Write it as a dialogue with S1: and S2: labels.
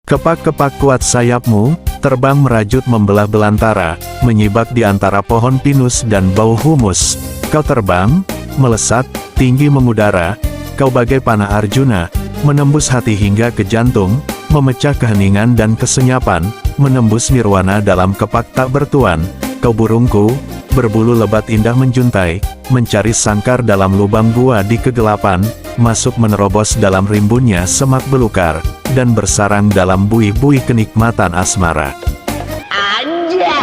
S1: Kepak-kepak kuat sayapmu, terbang merajut membelah belantara, menyibak di antara pohon pinus dan bau humus. Kau terbang, melesat, tinggi mengudara, kau bagai panah Arjuna, menembus hati hingga ke jantung, memecah keheningan dan kesenyapan, menembus nirwana dalam kepak tak bertuan. Kau burungku, berbulu lebat indah menjuntai, mencari sangkar dalam lubang gua di kegelapan, masuk menerobos dalam rimbunnya semak belukar, dan bersarang dalam buih-buih kenikmatan asmara.
S2: Anjay.